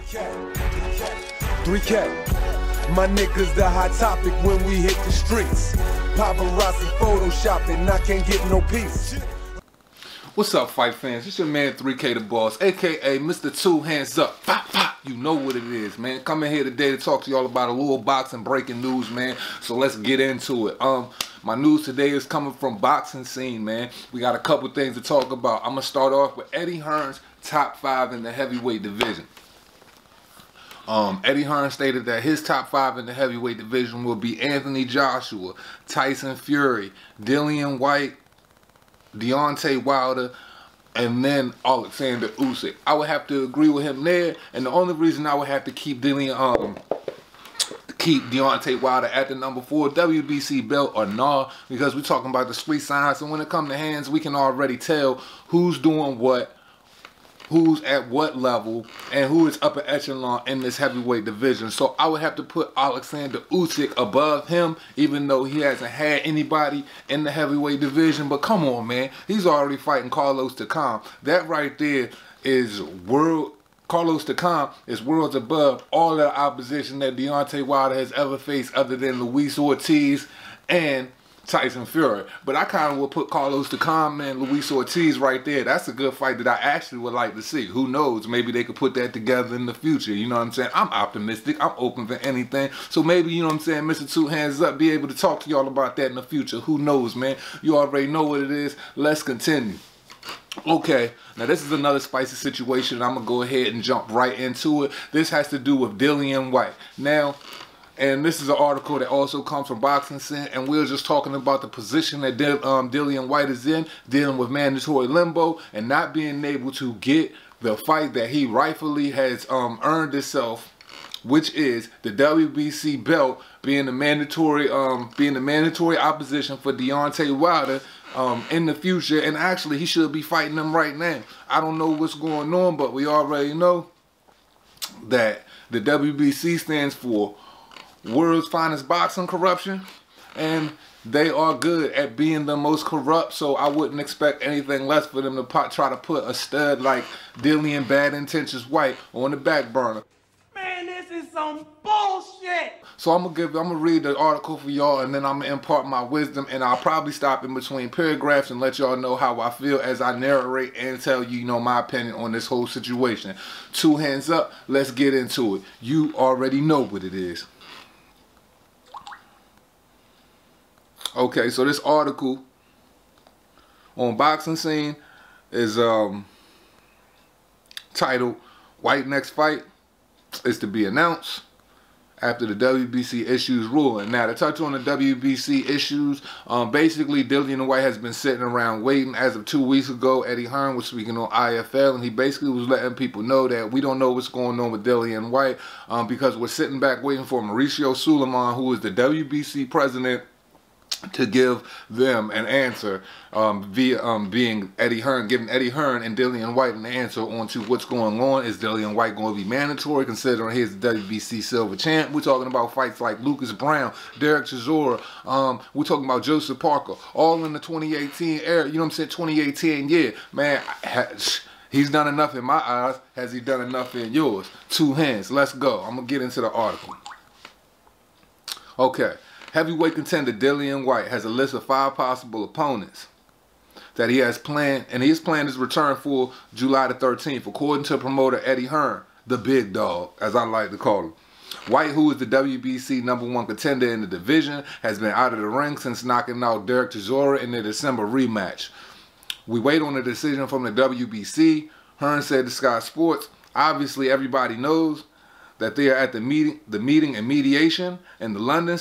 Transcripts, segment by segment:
3K, my niggas the hot topic when we hit the streets. Paparazzi photoshopping, I can't get no peace. What's up, fight fans? It's your man 3K the Boss, aka Mr. Two Hands Up. Fah Fah. You know what it is, man. Coming here today to talk to y'all about a little boxing breaking news, man. So let's get into it. My news today is coming from boxing scene, man. We got a couple things to talk about. I'm gonna start off with Eddie Hearn's top 5 in the heavyweight division. Eddie Hearn stated that his top 5 in the heavyweight division will be Anthony Joshua, Tyson Fury, Dillian Whyte, Deontay Wilder, and then Alexander Usyk. I would have to agree with him there, and the only reason I would have to keep Deontay Wilder at the number 4 WBC belt or nah, because we're talking about the street science, and when it comes to hands, we can already tell who's doing what, who's at what level, and who is upper echelon in this heavyweight division. So I would have to put Alexander Usyk above him, even though he hasn't had anybody in the heavyweight division. But come on, man, he's already fighting Carlos Takam. That right there is Carlos Takam is worlds above all the opposition that Deontay Wilder has ever faced, other than Luis Ortiz and Tyson Fury. But I kind of would put Carlos Takam and Luis Ortiz right there. That's a good fight that I actually would like to see. Who knows? Maybe they could put that together in the future. You know what I'm saying? I'm optimistic. I'm open for anything. So maybe, you know what I'm saying, Mr. Two Hands Up, be able to talk to y'all about that in the future. Who knows, man? You already know what it is. Let's continue. Okay, now this is another spicy situation. I'm going to go ahead and jump right into it. This has to do with Dillian Whyte. Now, and this is an article that also comes from Boxing Scene, and we're just talking about the position that Dillian Whyte is in, dealing with mandatory limbo and not being able to get the fight that he rightfully has earned himself, which is the WBC belt, being the mandatory opposition for Deontay Wilder in the future. And actually, he should be fighting him right now. I don't know what's going on, but we already know that the WBC stands for World's Finest Boxing Corruption, and they are good at being the most corrupt, so I wouldn't expect anything less for them to try to put a stud like Dillian Bad Intentions Whyte on the back burner. Man, this is some bullshit! So I'm gonna read the article for y'all, and then I'm gonna impart my wisdom, and I'll probably stop in between paragraphs and let y'all know how I feel as I narrate and tell you, my opinion on this whole situation. Two hands up, let's get into it. You already know what it is. Okay, so this article on Boxing Scene is titled "Whyte Next Fight is to be announced after the WBC issues ruling." Now, to touch on the WBC issues, basically Dillian Whyte has been sitting around waiting. As of 2 weeks ago, Eddie Hearn was speaking on IFL, and he basically was letting people know that we don't know what's going on with Dillian Whyte because we're sitting back waiting for Mauricio Suleiman, who is the WBC president, to give them an answer via being Eddie Hearn, giving Eddie Hearn and Dillian Whyte an answer onto what's going on. Is Dillian Whyte going to be mandatory considering he's the WBC silver champ? We're talking about fights like Lucas Brown, Derek Chisora, we're talking about Joseph Parker, all in the 2018 era, 2018, yeah, man, he's done enough in my eyes. Has he done enough in yours? Two hands, let's go. I'm going to get into the article. Okay. Heavyweight contender Dillian Whyte has a list of 5 possible opponents that he has planned, and his plan is return for July the 13th, according to promoter Eddie Hearn, the big dog, as I like to call him. Whyte, who is the WBC #1 contender in the division, has been out of the ring since knocking out Derek Chisora in the December rematch. We wait on a decision from the WBC, Hearn said to Sky Sports. Obviously, everybody knows that they are at the meeting and mediation in London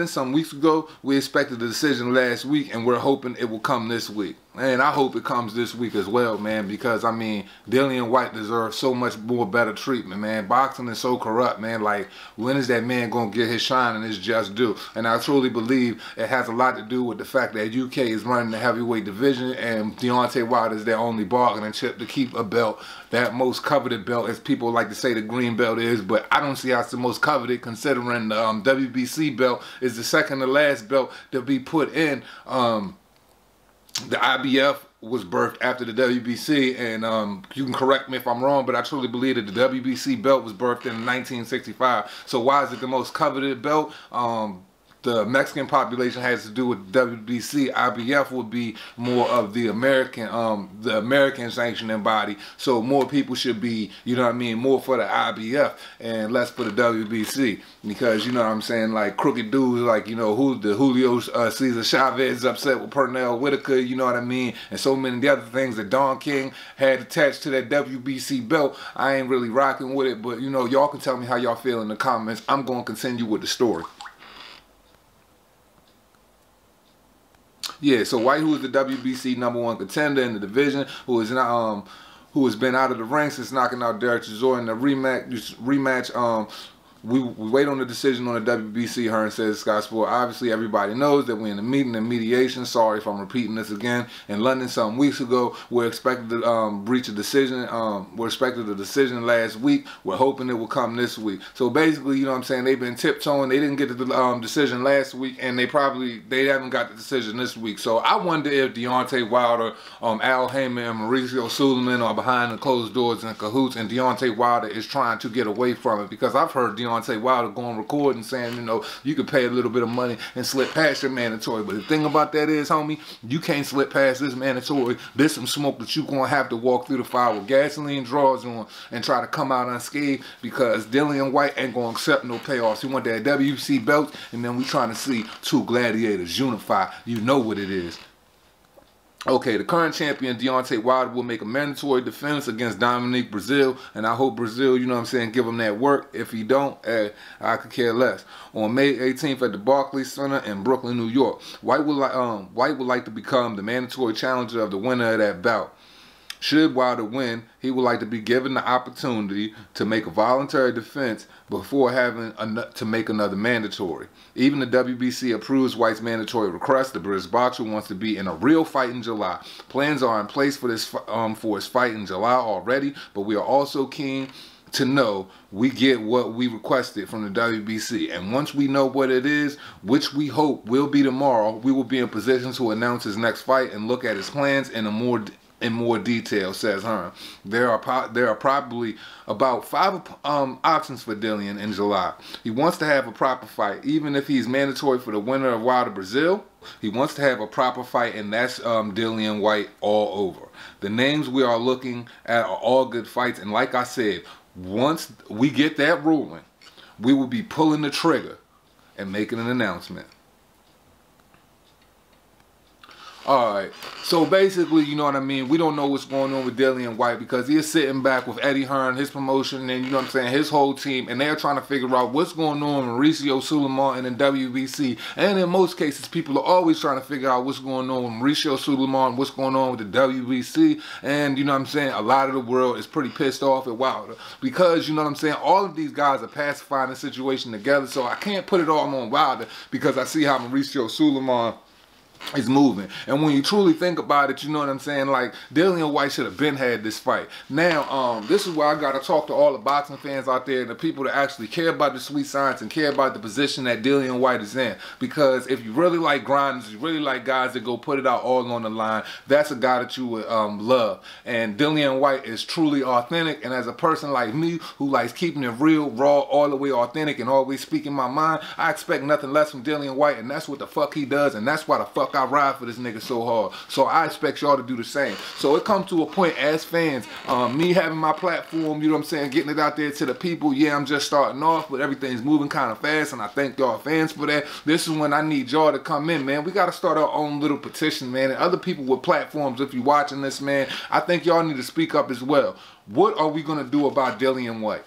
some weeks ago. We expected the decision last week, and we're hoping it will come this week. And I hope it comes this week as well, man, because, I mean, Dillian Whyte deserves so much more better treatment, man. Boxing is so corrupt, man. Like, when is that man going to get his shine and his just due? And I truly believe it has a lot to do with the fact that UK is running the heavyweight division, and Deontay Wilder is their only bargaining chip to keep a belt, that most coveted belt, as people like to say the green belt is. But I don't see how it's the most coveted, considering the WBC belt is the second to last belt to be put in the IBF was birthed after the WBC, and you can correct me if I'm wrong, but I truly believe that the WBC belt was birthed in 1965. So why is it the most coveted belt? The Mexican population has to do with WBC. IBF would be more of the American sanctioning body. So more people should be, you know what I mean, more for the IBF and less for the WBC. Because, you know what I'm saying, like crooked dudes like, you know, Julio Cesar Chavez upset with Pernell Whitaker, you know what I mean, and so many of the other things that Don King had attached to that WBC belt. I ain't really rocking with it, but, you know, y'all can tell me how y'all feel in the comments. I'm going to continue with the story. Yeah, so Whyte, who is the WBC #1 contender in the division, who has been out of the ring since knocking out Derek Chisora in the rematch. We wait on the decision on the WBC, Hearn says Sky Sport. Obviously, everybody knows that we're in a meeting and mediation. Sorry if I'm repeating this again. In London some weeks ago, we're expected to reach a decision. We're expected a decision last week. We're hoping it will come this week. So basically, you know what I'm saying, they've been tiptoeing. They didn't get the decision last week, and they haven't got the decision this week. So I wonder if Deontay Wilder, Al Heyman, and Mauricio Suleiman are behind the closed doors in cahoots, and Deontay Wilder is trying to get away from it, because I've heard Deontay Wilder go on record and saying, you know, you can pay a little bit of money and slip past your mandatory. But the thing about that is, homie, you can't slip past this mandatory. There's some smoke that you're going to have to walk through the fire with gasoline drawers on and try to come out unscathed, because Dillian Whyte ain't going to accept no payoffs. He want that WBC belt, and then we trying to see two gladiators unify. You know what it is. Okay, the current champion, Deontay Wilder, will make a mandatory defense against Dominique Breazeale, and I hope Breazeale, you know what I'm saying, give him that work. If he don't, I could care less. On May 18th at the Barclays Center in Brooklyn, New York, Whyte would like to become the mandatory challenger of the winner of that bout. Should Wilder win, he would like to be given the opportunity to make a voluntary defense before having to make another mandatory. Even the WBC approves Whyte's mandatory request. The British boxer wants to be in a real fight in July. Plans are in place for this for his fight in July already, but we are also keen to know we get what we requested from the WBC. And once we know what it is, which we hope will be tomorrow, we will be in position to announce his next fight and look at his plans in more detail, says Hearn. There are probably about 5 options for Dillian in July. He wants to have a proper fight, even if he's mandatory for the winner of Wilder Breazeale. He wants to have a proper fight, and that's Dillian Whyte all over. The names we are looking at are all good fights, and like I said, once we get that ruling, we will be pulling the trigger and making an announcement. Alright, so basically, you know what I mean, we don't know what's going on with Dillian Whyte, because he is sitting back with Eddie Hearn, his promotion, and you know what I'm saying, his whole team, and they're trying to figure out what's going on with Mauricio Suleiman and the WBC. And in most cases, people are always trying to figure out what's going on with Mauricio Suleiman, what's going on with the WBC, and you know what I'm saying, a lot of the world is pretty pissed off at Wilder, because you know what I'm saying, all of these guys are pacifying the situation together, so I can't put it all on Wilder, because I see how Mauricio Suleiman is moving. And when you truly think about it, you know what I'm saying, like, Dillian Whyte should have been had this fight. Now, this is where I gotta talk to all the boxing fans out there and the people that actually care about the sweet science and care about the position that Dillian Whyte is in. Because if you really like grinders, you really like guys that go put it out all on the line, that's a guy that you would love. And Dillian Whyte is truly authentic, and as a person like me who likes keeping it real, raw, all the way authentic, and always speaking my mind, I expect nothing less from Dillian Whyte, and that's what the fuck he does, and that's why the fuck I ride for this nigga so hard. So I expect y'all to do the same. So it comes to a point as fans, me having my platform, you know what I'm saying, getting it out there to the people. Yeah, I'm just starting off, but everything's moving kind of fast, and I thank y'all fans for that. This is when I need y'all to come in, man. We got to start our own little petition, man. And other people with platforms, if you're watching this, man, I think y'all need to speak up as well. What are we going to do about Dillian Whyte?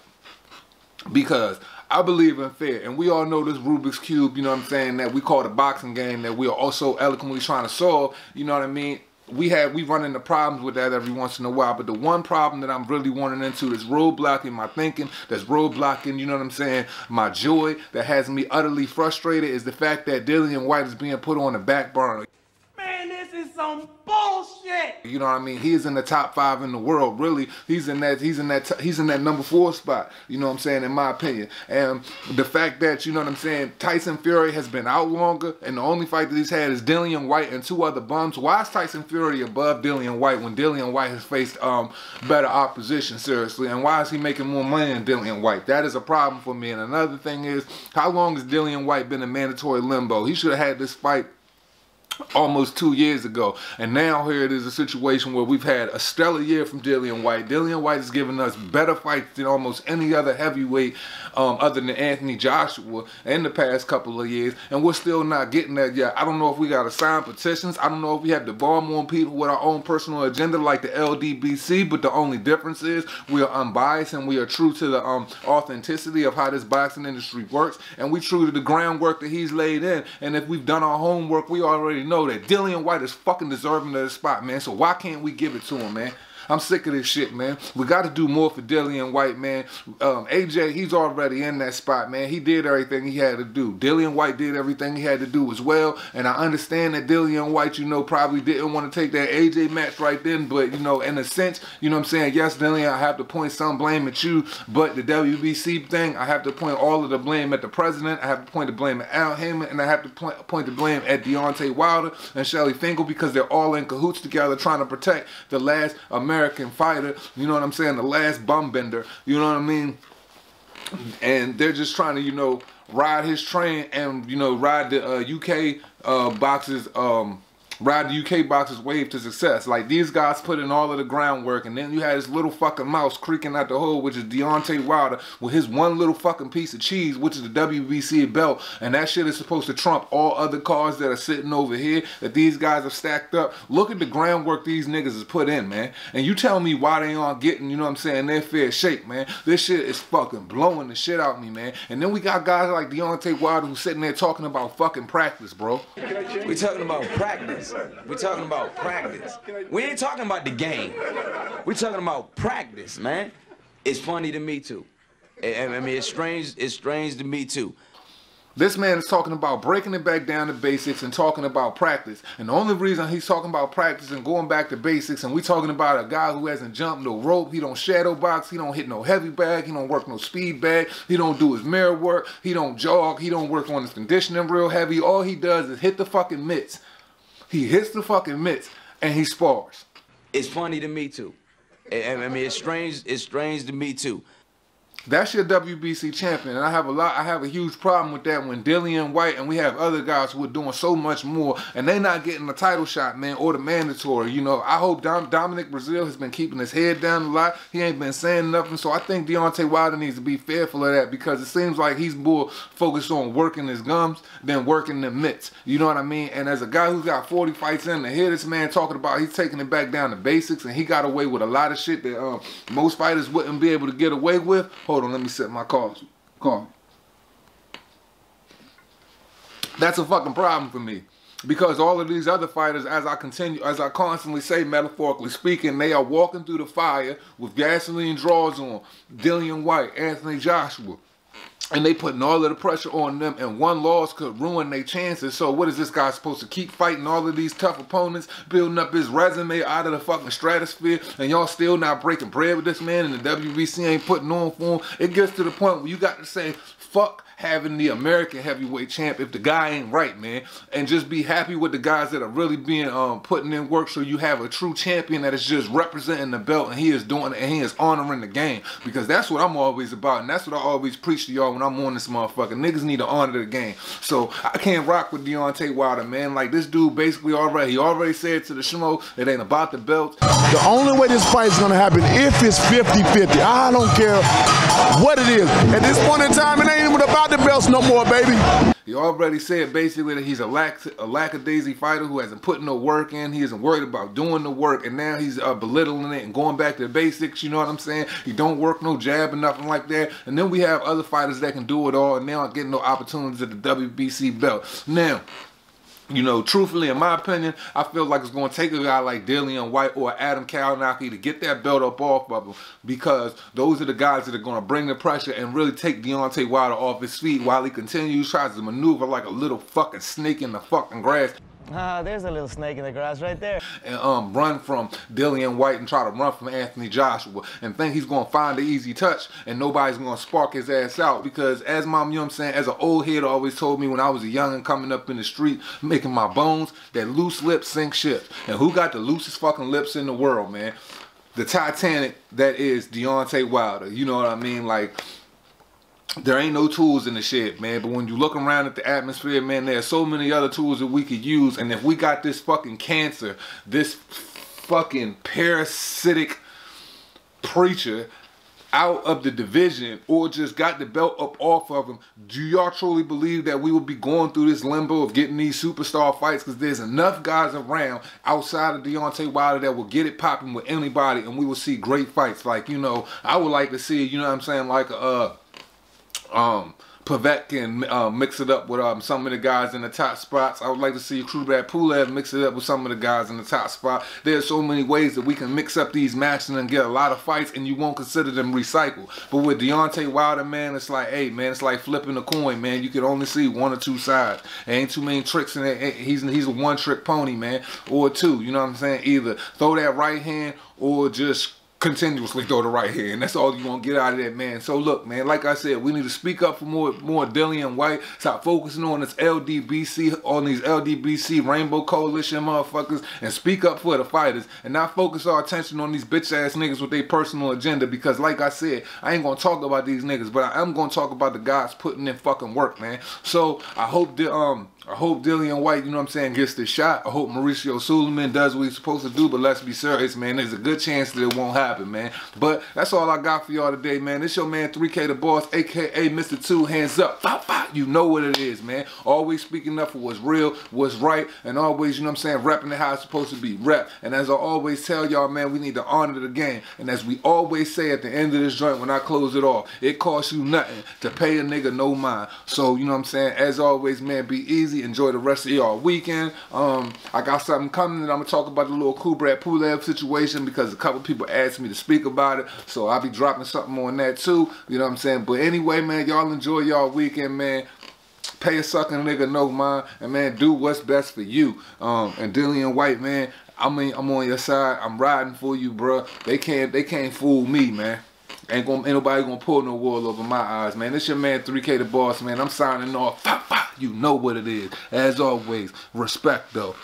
Because I believe in fair, and we all know this Rubik's Cube, you know what I'm saying, that we call the boxing game, that we are also eloquently trying to solve, you know what I mean? We run into problems with that every once in a while, but the one problem that I'm really running into is roadblocking my thinking, that's roadblocking, you know what I'm saying, my joy, that has me utterly frustrated, is the fact that Dillian Whyte is being put on the back burner. Man, this is some some bullshit. You know what I mean? He is in the top 5 in the world. Really, he's in that number 4 spot. You know what I'm saying? In my opinion, and the fact that, you know what I'm saying, Tyson Fury has been out longer, and the only fight that he's had is Dillian Whyte and 2 other bums. Why is Tyson Fury above Dillian Whyte when Dillian Whyte has faced better opposition? Seriously, and why is he making more money than Dillian Whyte? That is a problem for me. And another thing is, how long has Dillian Whyte been in mandatory limbo? He should have had this fight almost 2 years ago, and now here it is, a situation where we've had a stellar year from Dillian Whyte. Dillian Whyte has given us better fights than almost any other heavyweight other than Anthony Joshua in the past couple of years, and we're still not getting that yet. I don't know if we got to sign petitions. I don't know if we have to bomb on people with our own personal agenda like the LDBC, but the only difference is we are unbiased and we are true to the authenticity of how this boxing industry works, and we true to the groundwork that he's laid in. And if we've done our homework, we already know that Dillian Whyte is fucking deserving of this spot, man. So why can't we give it to him, man? I'm sick of this shit, man. We got to do more for Dillian Whyte, man. AJ, he's already in that spot, man. He did everything he had to do. Dillian Whyte did everything he had to do as well. And I understand that Dillian Whyte, you know, probably didn't want to take that AJ match right then. But, you know, in a sense, you know what I'm saying? Yes, Dillian, I have to point some blame at you. But the WBC thing, I have to point all of the blame at the president. I have to point the blame at Al Heyman. And I have to point the blame at Deontay Wilder and Shelly Finkel, because they're all in cahoots together trying to protect the last American fighter, you know what I'm saying, the last bum bender, you know what I mean? And they're just trying to, you know, ride his train and, you know, ride the UK boxers wave to success. Like, these guys put in all of the groundwork, and then you had this little fucking mouse creaking out the hole, which is Deontay Wilder, with his one little fucking piece of cheese, which is the WBC belt. And that shit is supposed to trump all other cards that are sitting over here that these guys have stacked up. Look at the groundwork these niggas has put in, man. And you tell me why they aren't getting, you know what I'm saying, their fair shake, man. This shit is fucking blowing the shit out of me, man. And then we got guys like Deontay Wilder who's sitting there talking about fucking practice, bro. We talking about practice. We're talking about practice. We ain't talking about the game. We're talking about practice, man. It's funny to me too. I mean, it's strange to me too. This man is talking about breaking it back down to basics and talking about practice. And the only reason he's talking about practice and going back to basics, and we talking about a guy who hasn't jumped no rope, he don't shadow box, he don't hit no heavy bag, he don't work no speed bag, he don't do his mirror work, he don't jog, he don't work on his conditioning real heavy. All he does is hit the fucking mitts. He hits the fucking mitts and he spars. It's funny to me too. I mean, it's strange to me too. That's your WBC champion, and I have a huge problem with that when Dillian Whyte and we have other guys who are doing so much more, and they're not getting the title shot, man, or the mandatory. You know, I hope Dominic Brazil has been keeping his head down a lot. He ain't been saying nothing, so I think Deontay Wilder needs to be fearful of that, because it seems like he's more focused on working his gums than working the mitts. You know what I mean? And as a guy who's got 40 fights in, to hear this man talking about he's taking it back down to basics, and he got away with a lot of shit that most fighters wouldn't be able to get away with. Hold on, let me set my call. That's a fucking problem for me, because all of these other fighters, as I constantly say, metaphorically speaking, they are walking through the fire with gasoline drawers on. Dillian Whyte, Anthony Joshua. And they putting all of the pressure on them, and one loss could ruin their chances. So what is this guy supposed to keep fighting all of these tough opponents, building up his resume out of the fucking stratosphere, and y'all still not breaking bread with this man, and the WBC ain't putting on for him? It gets to the point where you got to say, fuck having the American heavyweight champ if the guy ain't right, man, and just be happy with the guys that are really being putting in work, so you have a true champion that is just representing the belt, and he is doing it, and he is honoring the game, because that's what I'm always about, and that's what I always preach to y'all when I'm on this motherfucker. Niggas need to honor the game. So I can't rock with Deontay Wilder, man. Like, this dude basically already said to the schmo, it ain't about the belt. The only way this fight is gonna happen if it's 50-50. I don't care what it is. At this point in time, it ain't even about the belts no more, baby. He already said basically that he's a lackadaisy fighter who hasn't put no work in. He isn't worried about doing the work, and now he's belittling it and going back to the basics, you know what I'm saying? He don't work no jab or nothing like that. And then we have other fighters that can do it all, and they aren't getting no opportunities at the WBC belt. Now, you know, truthfully, in my opinion, I feel like it's going to take a guy like Dillian Whyte or Adam Kalinowski to get that belt up off of him, because those are the guys that are going to bring the pressure and really take Deontay Wilder off his feet while he tries to maneuver like a little fucking snake in the fucking grass. There's a little snake in the grass right there. And run from Dillian Whyte and try to run from Anthony Joshua and think he's going to find the easy touch and nobody's going to spark his ass out. Because as my, you know what I'm saying, as an old head always told me when I was a youngin' coming up in the street, making my bones, that loose lips sink ships. And who got the loosest fucking lips in the world, man? The Titanic that is Deontay Wilder. You know what I mean? Like, there ain't no tools in the shed, man. But when you look around at the atmosphere, man, there's so many other tools that we could use. And if we got this fucking cancer, this fucking parasitic preacher out of the division, or just got the belt up off of him, do y'all truly believe that we will be going through this limbo of getting these superstar fights? Because there's enough guys around outside of Deontay Wilder that will get it popping with anybody, and we will see great fights. Like, you know, I would like to see, you know what I'm saying, like Pavek can mix it up with some of the guys in the top spots. I would like to see Kubrat Pulev mix it up with some of the guys in the top spot. There's so many ways that we can mix up these matches and get a lot of fights, and you won't consider them recycled. But with Deontay Wilder, man, it's like, hey, man, it's like flipping a coin, man. You can only see one or two sides. There ain't too many tricks in it. He's a one-trick pony, man, or two. You know what I'm saying? Either throw that right hand or just continuously throw the right hand. That's all you want to get out of that, man. So look, man, like I said, we need to speak up for more Dillian Whyte. Stop focusing on this LDBC, on these LDBC Rainbow Coalition motherfuckers, and speak up for the fighters, and not focus our attention on these bitch ass niggas with their personal agenda. Because like I said, I ain't gonna talk about these niggas, but I am gonna talk about the guys putting in fucking work, man. So I hope Dillian Whyte, you know what I'm saying, gets the shot. I hope Mauricio Suleiman does what he's supposed to do, but let's be serious, man. There's a good chance that it won't happen, man. But that's all I got for y'all today, man. This your man 3K the Boss, aka Mr. Two Hands Up. Fah Fah. You know what it is, man. Always speaking up for what's real, what's right, and always, you know what I'm saying, repping it how it's supposed to be rep. And as I always tell y'all, man, we need to honor the game. And as we always say at the end of this joint when I close it off, it costs you nothing to pay a nigga no mind. So, you know what I'm saying, as always, man, be easy. Enjoy the rest of y'all weekend. I got something coming that I'm gonna talk about the little Kubrat Pulev situation, because a couple people asked me to speak about it, so I'll be dropping something on that too. You know what I'm saying? But anyway, man, y'all enjoy y'all weekend, man. Pay a sucking nigga no mind, and man, do what's best for you. And Dillian Whyte, man, I mean, I'm on your side. I'm riding for you, bruh. They can't fool me, man. Ain't nobody gonna pull no wool over my eyes, man. This your man 3K the Boss, man. I'm signing off. Fah Fah. You know what it is. As always, respect though.